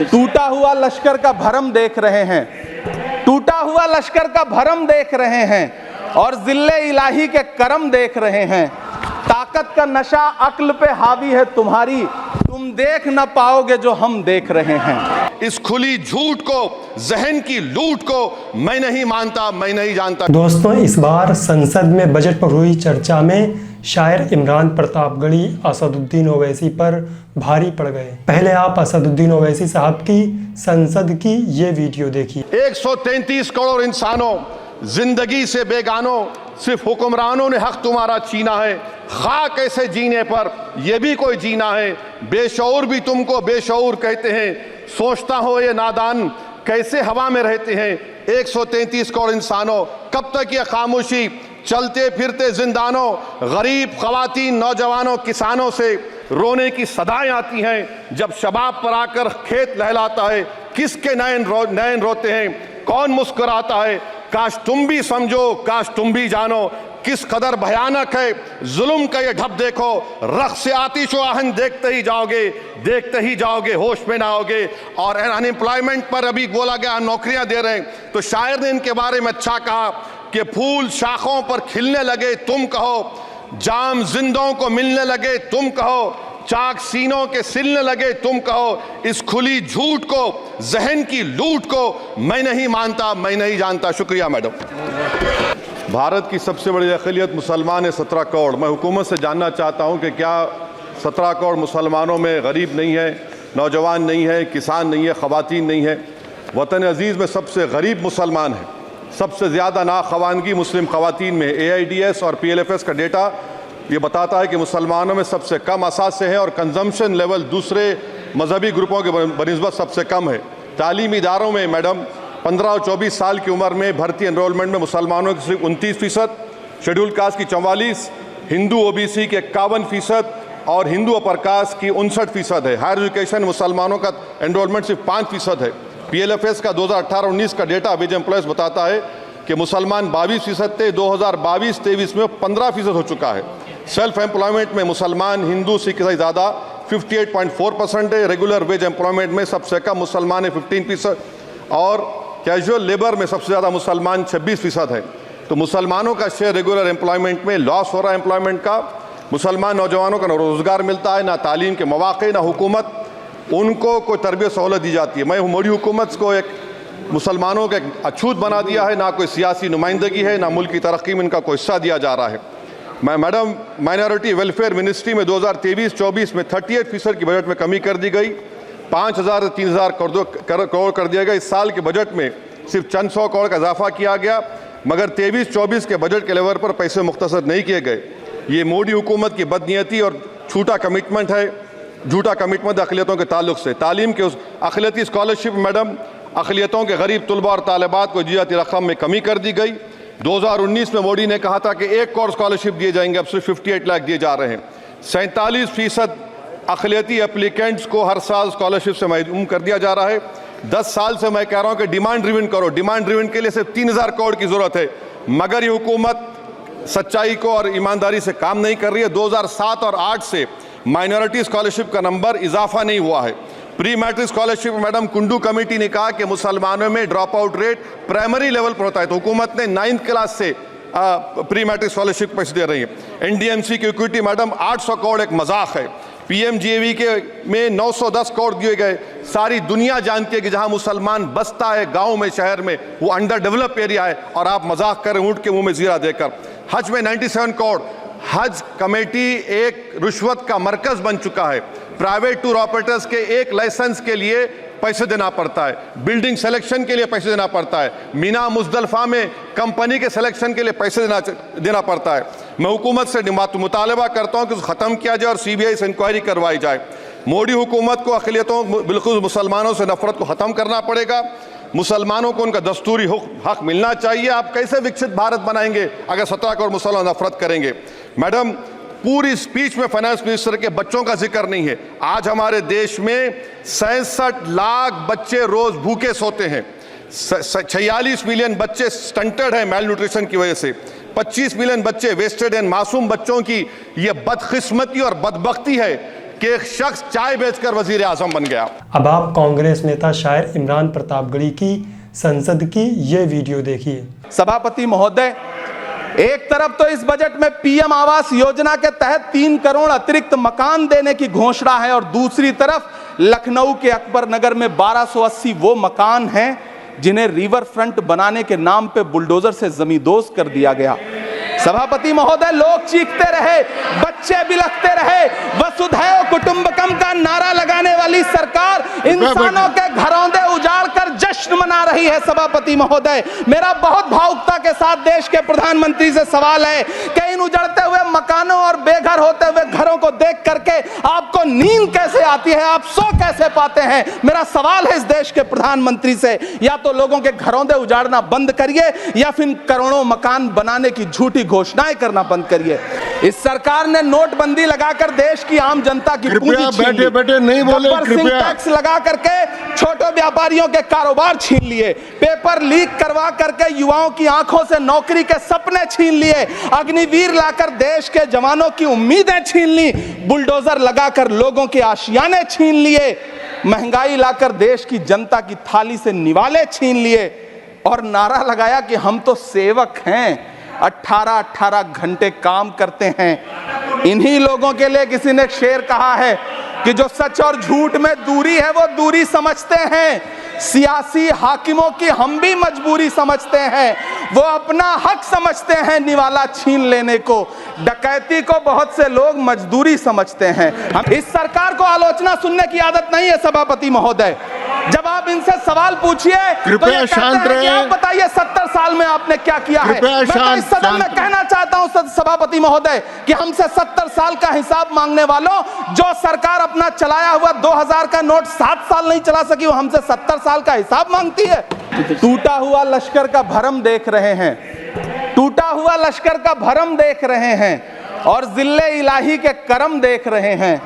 टूटा हुआ लश्कर का भरम देख रहे हैं, टूटा हुआ लश्कर का भरम देख रहे हैं और जिल्ले इलाही के करम देख रहे हैं। ताकत का नशा अक्ल पे हावी है तुम्हारी, तुम देख न पाओगे जो हम देख रहे हैं। इस खुली झूठ को, जहन की लूट को मैं नहीं मानता, मैं नहीं जानता। दोस्तों, इस बार संसद में बजट पर हुई चर्चा में शायर इमरान प्रतापगढ़ी असदुद्दीन ओवैसी पर भारी पड़ गए। पहले आप असदुद्दीन ओवैसी साहब की संसद की ये वीडियो देखिए। 133 करोड़ इंसानों, जिंदगी से बेगानों, सिर्फ हुक्मरानों ने हक तुम्हारा छीना है। खाक ऐसे जीने पर यह भी कोई जीना है। बेशऊर भी तुमको बेशऊर कहते हैं, सोचता हो ये नादान कैसे हवा में रहते हैं। 133 करोड़ इंसानों, कब तक ये खामोशी? चलते फिरते जिंदानों, गरीब खवातीन, नौजवानों, किसानों से रोने की सदाएं आती हैं। जब शबाब पर आकर खेत लहलाता है, किसके नैन रोते हैं, कौन मुस्कुराता है? काश तुम भी समझो, काश तुम भी जानो किस कदर भयानक है जुल्म का ये ढब। देखो रख से आतिश आहन देखते ही जाओगे, होश में ना आओगे। और अनएम्प्लॉयमेंट पर अभी बोला गया नौकरियां दे रहे हैं, तो शायर ने इनके बारे में अच्छा कहा कि फूल शाखों पर खिलने लगे तुम कहो, जाम जिंदों को मिलने लगे तुम कहो, चाक सीनों के सिलने लगे तुम कहो। इस खुली झूठ को, जहन की लूट को मैं नहीं मानता, मैं नहीं जानता। शुक्रिया मैडम। भारत की सबसे बड़ी अक़लियत मुसलमान है, 17 करोड़। मैं हुकूमत से जानना चाहता हूं कि क्या 17 करोड़ मुसलमानों में गरीब नहीं है, नौजवान नहीं है, किसान नहीं है, ख़वातीन नहीं है? वतन अजीज़ में सबसे गरीब मुसलमान है, सबसे ज़्यादा नाखवानगी मुस्लिम ख़वातीन में। AIDS और PLFS का डेटा ये बताता है कि मुसलमानों में सबसे कम असासे हैं और कंजम्पशन लेवल दूसरे मजहबी ग्रुपों के बनिस्बत सबसे कम है। तालीमी इदारों में मैडम 15 और 24 साल की उम्र में भर्ती एनरोलमेंट में मुसलमानों की सिर्फ 29%, शेड्यूल कास्ट की 44%, हिंदू OBC के 51% और हिंदू अपर कास्ट की 59% है। हायर एजुकेशन मुसलमानों का एनरोलमेंट सिर्फ 5% है। PLFS का 2018-19 का डेटा वेज एम्प्लॉयज़ बताता है कि मुसलमान 22% थे, 2022-23 में 15% हो चुका है। सेल्फ एम्प्लॉयमेंट में मुसलमान, हिंदू, सिख से ज़्यादा 58.4% है। रेगुलर वेज एम्प्लॉयमेंट में सबसे कम मुसलमान है 15% और कैजुअल लेबर में सबसे ज़्यादा मुसलमान 26% है। तो मुसलमानों का शेयर रेगुलर एम्प्लॉयमेंट में लॉस हो रहा है एम्प्लॉयमेंट का। मुसलमान नौजवानों का ना रोज़गार मिलता है, ना तालीम के मौक़े, ना हुकूमत उनको कोई तरबियत सहूलत दी जाती है। मैं मोदी हुकूमत को एक मुसलमानों का एक अछूत बना दिया है, ना कोई सियासी नुमाइंदगी है, ना मुल्क की तरक्की में इनका कोई हिस्सा दिया जा रहा है। मैं मैडम माइनॉरिटी वेलफेयर मिनिस्ट्री में 2023-24 में 38% की बजट में कमी कर दी गई, 5,000 से 3,000 करोड़ कर दिया गया। इस साल के बजट में सिर्फ चंद 100 करोड़ का इजाफा किया गया, मगर 23-24 के बजट के लेवल पर पैसे मुख्तसर नहीं किए गए। ये मोदी हुकूमत की बदनीयती और झूठा कमिटमेंट है, झूठा कमिटमेंट अक़लियतों के ताल्लुक से। तालीम के उस अक़लियती स्कॉलरशिप मैडम अक़लियतों के गरीब तलबा और तालिबात को दी जाती रकम में कमी कर दी गई। 2019 में मोदी ने कहा था कि 1 करोड़ स्कॉलरशिप दिए जाएंगे, अब सिर्फ 58 लाख दिए जा रहे हैं। 47% अक़लियती एप्लीकेंट्स को हर साल स्कॉलरशिप से महरूम कर दिया जा रहा है। 10 साल से मैं कह रहा हूँ कि डिमांड ड्रिवन करो। डिमांड ड्रिवन के लिए सिर्फ 3,000 करोड़ की ज़रूरत है, मगर ये हुकूमत सच्चाई को और ईमानदारी से काम नहीं कर रही है। 2007 और 8 से माइनॉरिटी स्कॉलरशिप का नंबर इजाफा नहीं हुआ है। Pre matric scholarship madam Kundu committee ने कहा कि मुसलमानों में drop out rate primary level पर होता है, तो हुकूमत ने 9th क्लास से प्री मैट्रिक स्कॉलरशिप पैसे दे रही है। NDMC की इक्विटी मैडम 800 करोड़ एक मजाक है। PMGAV के में 910 करोड़ दिए गए। सारी दुनिया जानती है कि जहां मुसलमान बसता है गांव में, शहर में, वो अंडर डेवलप एरिया है और आप मजाक करें ऊँट के मुंह में जीरा देकर। हज में 97 करोड़। हज कमेटी एक रिश्वत का मरकज बन चुका है। प्राइवेट टूर ऑपरेटर्स के एक लाइसेंस के लिए पैसे देना पड़ता है, बिल्डिंग सिलेक्शन के लिए पैसे देना पड़ता है, मीना मुजदलफा में कंपनी के सिलेक्शन के लिए पैसे देना पड़ता है। मैं हुकूमत से मुतालबा करता हूं कि ख़त्म किया जाए और CBI से इंक्वायरी करवाई जाए। मोदी हुकूमत को अक़लियतों, बिल्कुल मुसलमानों से नफरत को ख़त्म करना पड़ेगा। मुसलमानों को उनका दस्तूरी हक मिलना चाहिए। आप कैसे विकसित भारत बनाएंगे अगर 17 करोड़ मुसलमान नफरत करेंगे? मैडम, पूरी स्पीच में फाइनेंस मिनिस्टर के बच्चों का जिक्र नहीं है। आज हमारे देश में 66 लाख बच्चे रोज भूखे सोते हैं। 46 मिलियन बच्चे स्टंटेड हैं मेल न्यूट्रिशन की वजह से। 25 मिलियन बच्चे वेस्टेड हैं। मासूम बच्चों की ये बदकिस्मती और बदबख्ती है कि एक शख्स चाय बेचकर वजीर आजम बन गया। अब आप कांग्रेस नेता शायर इमरान प्रतापगढ़ी की संसद की ये वीडियो देखिए। सभापति महोदय, एक तरफ तो इस बजट में पीएम आवास योजना के तहत 3 करोड़ अतिरिक्त मकान देने की घोषणा है और दूसरी तरफ लखनऊ के अकबर नगर में 1280 वो मकान हैं जिन्हें रिवर फ्रंट बनाने के नाम पे बुलडोजर से जमींदोज कर दिया गया। सभापति महोदय, लोग चीखते रहे, बच्चे बिलखते रहे, वसुधैव कुटुंबकम का नारा लगाने वाली सरकार इंसानों के घरौंदे उजाड़ कर जश्न मना रही है। सभापति महोदय, मेरा बहुत भावुकता के साथ देश के प्रधानमंत्री से सवाल है कि इन उजड़ते हुए मकानों और बेघर होते हुए घरों को देख करके आपको नींद कैसे आती है, आप सो कैसे पाते हैं? मेरा सवाल है इस देश के प्रधानमंत्री से, या तो लोगों के घरौंदे उजाड़ना बंद करिए या फिर करोड़ों मकान बनाने की झूठी घोषणाएं करना बंद करिए। इस सरकार ने नोटबंदी लगाकर देश की आम जनता की पूंजी छीन ली, बैठे नहीं बोले, टैक्स लगा करके छोटे व्यापारियों के कारोबार छीन लिए, पेपर लीक करवा करके युवाओं की आंखों से नौकरी के सपने छीन लिए, अग्निवीर लाकर देश के जवानों की उम्मीदें छीन ली, बुलडोजर लगाकर लोगों के आशियाने छीन लिए, महंगाई लाकर देश की जनता की थाली से निवाले छीन लिए और नारा लगाया कि हम तो सेवक हैं, 18-18 घंटे काम करते हैं। इन्हीं लोगों के लिए किसी ने शेर कहा है कि जो सच और झूठ में दूरी है वो दूरी समझते हैं, सियासी हाकिमों की हम भी मजबूरी समझते हैं, वो अपना हक समझते हैं निवाला छीन लेने को, डकैती को बहुत से लोग मजदूरी समझते हैं। हम इस सरकार को आलोचना सुनने की आदत नहीं है सभापति महोदय। जब आप इनसे सवाल पूछिए तो ये शांत कहते हैं कि आप बताइए 70 साल में आपने क्या किया है। मैं तो इस सदन में कहना चाहता हूं सभापति महोदय कि हमसे 70 साल का हिसाब मांगने वालों, जो सरकार अपना चलाया हुआ 2000 का नोट 7 साल नहीं चला सकी, वो हमसे 70 साल का हिसाब मांगती है। टूटा हुआ लश्कर का भरम देख रहे हैं, टूटा हुआ लश्कर का भरम देख रहे हैं और जिल्ले इलाही के करम देख रहे हैं।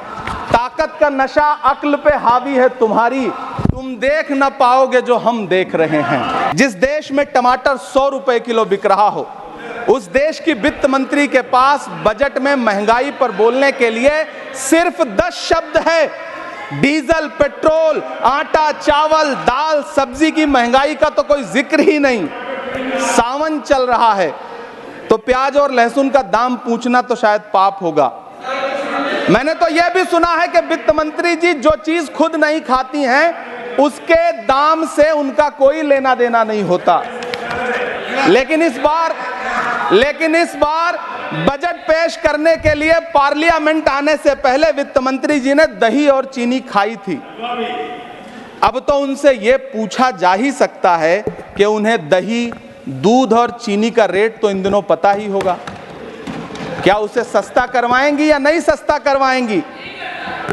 ताकत का नशा अक्ल पे हावी है तुम्हारी, तुम देख ना पाओगे जो हम देख रहे हैं। जिस देश में टमाटर 100 रुपए किलो बिक रहा हो, उस देश की वित्त मंत्री के पास बजट में महंगाई पर बोलने के लिए सिर्फ 10 शब्द है। डीजल, पेट्रोल, आटा, चावल, दाल, सब्जी की महंगाई का तो कोई जिक्र ही नहीं। सावन चल रहा है तो प्याज और लहसुन का दाम पूछना तो शायद पाप होगा। मैंने तो यह भी सुना है कि वित्त मंत्री जी जो चीज खुद नहीं खाती हैं उसके दाम से उनका कोई लेना देना नहीं होता। लेकिन इस बार बजट पेश करने के लिए पार्लियामेंट आने से पहले वित्त मंत्री जी ने दही और चीनी खाई थी। अब तो उनसे यह पूछा जा ही सकता है कि उन्हें दही, दूध और चीनी का रेट तो इन दिनों पता ही होगा। क्या उसे सस्ता करवाएंगी या नहीं सस्ता करवाएंगी?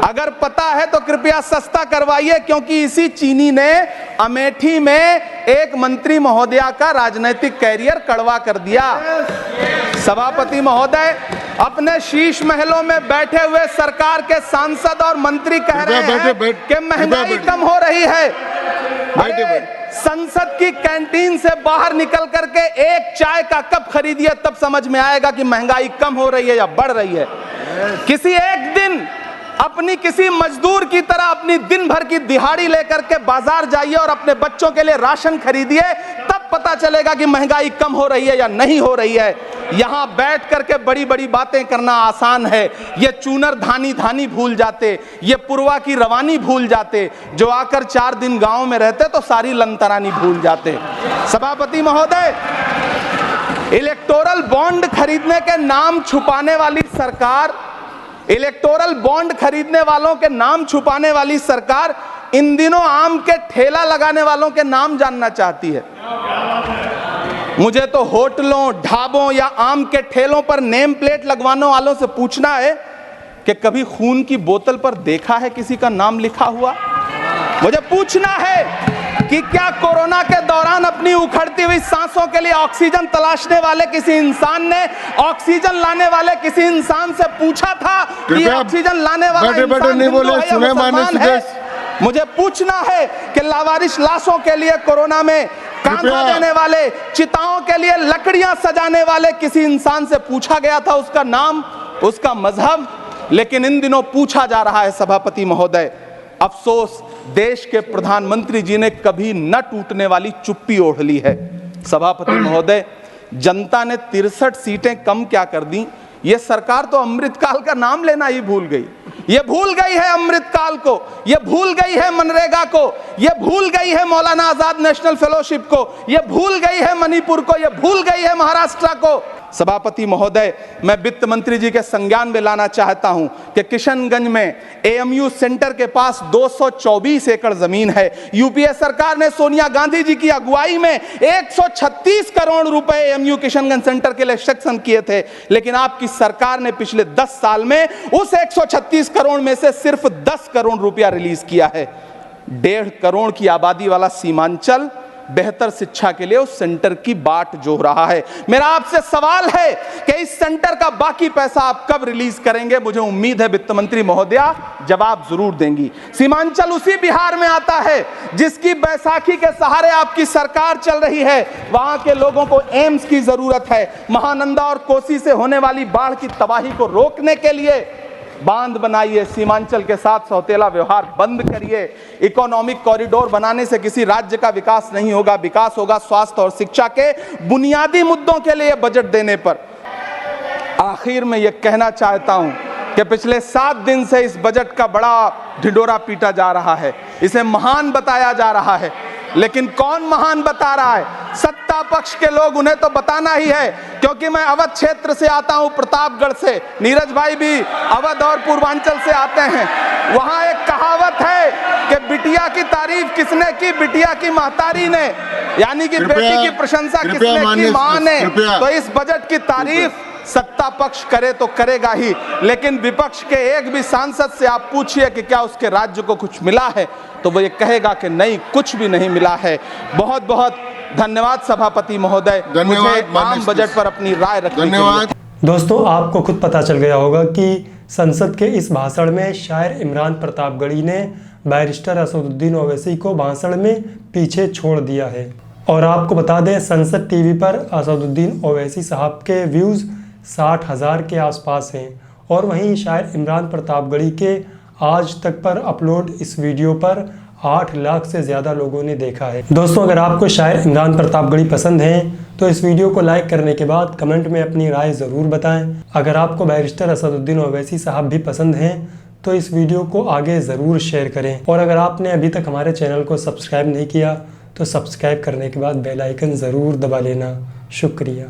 अगर पता है तो कृपया सस्ता करवाइए, क्योंकि इसी चीनी ने अमेठी में एक मंत्री महोदया का राजनीतिक कैरियर कड़वा कर दिया। सभापति महोदय, अपने शीश महलों में बैठे हुए सरकार के सांसद और मंत्री कह रहे हैं कि महंगाई कम हो रही है। संसद की कैंटीन से बाहर निकल करके एक चाय का कप खरीदिए, तब समझ में आएगा कि महंगाई कम हो रही है या बढ़ रही है। किसी एक दिन अपनी किसी मजदूर की तरह अपनी दिन भर की दिहाड़ी लेकर के बाजार जाइए और अपने बच्चों के लिए राशन खरीदिए, तब पता चलेगा कि महंगाई कम हो रही है या नहीं हो रही है। यहां बैठ करके बड़ी बड़ी बातें करना आसान है। ये चूनर धानी धानी भूल जाते, ये पुरवा की रवानी भूल जाते, जो आकर 4 दिन गांव में रहते तो सारी लंतरानी भूल जाते। सभापति महोदय, इलेक्टोरल बॉन्ड खरीदने के नाम छुपाने वाली सरकार, इलेक्टोरल बॉन्ड खरीदने वालों के नाम छुपाने वाली सरकार इन दिनों आम के ठेला लगाने वालों के नाम जानना चाहती है। मुझे तो होटलों, ढाबों या आम के ठेलों पर नेम प्लेट लगवाने वालों से पूछना है कि कभी खून की बोतल पर देखा है किसी का नाम लिखा हुआ? मुझे पूछना है कि क्या कोरोना के दौरान अपनी उखड़ती हुई सांसों के लिए ऑक्सीजन तलाशने वाले किसी इंसान ने ऑक्सीजन लाने वाले किसी इंसान से पूछा था कि ऑक्सीजन लाने वाला इंसान हिंदू है या मुसलमान है? मुझे पूछना है कि लावारिश लाशों के लिए कोरोना में कांधा देने वाले, चिताओं के लिए लकड़ियां सजाने वाले किसी इंसान से पूछा गया था उसका नाम, उसका मजहब लेकिन इन दिनों पूछा जा रहा है सभापति महोदय, अफसोस देश के प्रधानमंत्री जी ने कभी न टूटने वाली चुप्पी ओढ़ ली है। सभापति महोदय, जनता ने 63 सीटें कम क्या कर दी, ये सरकार तो अमृतकाल का नाम लेना ही भूल गई। ये भूल गई है अमृतकाल को, ये भूल गई है मनरेगा को, ये भूल गई है मौलाना आजाद नेशनल फेलोशिप को, ये भूल गई है मणिपुर को, ये भूल गई है महाराष्ट्र को। सभापति महोदय, मैं वित्त मंत्री जी के संज्ञान में लाना चाहता हूं कि किशनगंज में एएमयू सेंटर के पास 224 एकड़ जमीन है। यूपीए सरकार ने सोनिया गांधी जी की अगुवाई में 136 करोड़ रुपए एएमयू किशनगंज सेंटर के लिए सेक्शन किए थे, लेकिन आपकी सरकार ने पिछले 10 साल में उस 136 करोड़ में से सिर्फ 10 करोड़ रुपया रिलीज किया है। 1.5 करोड़ की आबादी वाला सीमांचल बेहतर शिक्षा के लिए उस सेंटर की बाट जोह रहा है। मेरा आपसे सवाल है कि इस सेंटर का बाकी पैसा आप कब रिलीज करेंगे? मुझे उम्मीद है वित्त मंत्री महोदया जवाब जरूर देंगी। सीमांचल उसी बिहार में आता है जिसकी बैसाखी के सहारे आपकी सरकार चल रही है। वहां के लोगों को एम्स की जरूरत है। महानंदा और कोसी से होने वाली बाढ़ की तबाही को रोकने के लिए बांध बनाइए, सीमांचल के साथ सौतेला व्यवहार बंद करिए। इकोनॉमिक कॉरिडोर बनाने से किसी राज्य का विकास नहीं होगा, विकास होगा स्वास्थ्य और शिक्षा के बुनियादी मुद्दों के लिए बजट देने पर। आखिर में यह कहना चाहता हूं कि पिछले 7 दिन से इस बजट का बड़ा ढिंढोरा पीटा जा रहा है, इसे महान बताया जा रहा है, लेकिन कौन महान बता रहा है? सत्ता पक्ष के लोग, उन्हें तो बताना ही है। क्योंकि मैं अवध क्षेत्र से आता हूं, प्रतापगढ़ से, नीरज भाई भी अवध और पूर्वांचल से आते हैं। वहां एक कहावत है कि बिटिया की तारीफ किसने की? बिटिया की महतारी ने, यानी कि बेटी की प्रशंसा किसने की? मां ने। तो इस बजट की तारीफ सत्ता पक्ष करे तो करेगा ही, लेकिन विपक्ष के एक भी सांसद से आप पूछिए कि क्या उसके राज्य को कुछ मिला है, तो वो ये कहेगा कि नहीं, कुछ भी नहीं मिला है। बहुत बहुत धन्यवाद सभापति महोदय, मुझे आम बजट पर अपनी राय रखने के लिए। दोस्तों, आपको खुद पता चल गया होगा कि संसद के इस भाषण में शायर इमरान प्रतापगढ़ी ने बैरिस्टर असदुद्दीन ओवैसी को भाषण में पीछे छोड़ दिया है। और आपको बता दें, संसद टीवी पर असदुद्दीन ओवैसी साहब के व्यूज़ 60,000 के आसपास हैं, और वहीं शायर इमरान प्रतापगढ़ी के आज तक पर अपलोड इस वीडियो पर 8 लाख से ज़्यादा लोगों ने देखा है। दोस्तों, अगर आपको शायर इमरान प्रतापगढ़ी पसंद हैं तो इस वीडियो को लाइक करने के बाद कमेंट में अपनी राय ज़रूर बताएं। अगर आपको बैरिस्टर असदुद्दीन ओवैसी साहब भी पसंद हैं तो इस वीडियो को आगे ज़रूर शेयर करें। और अगर आपने अभी तक हमारे चैनल को सब्सक्राइब नहीं किया तो सब्सक्राइब करने के बाद बेल आइकन ज़रूर दबा लेना। शुक्रिया।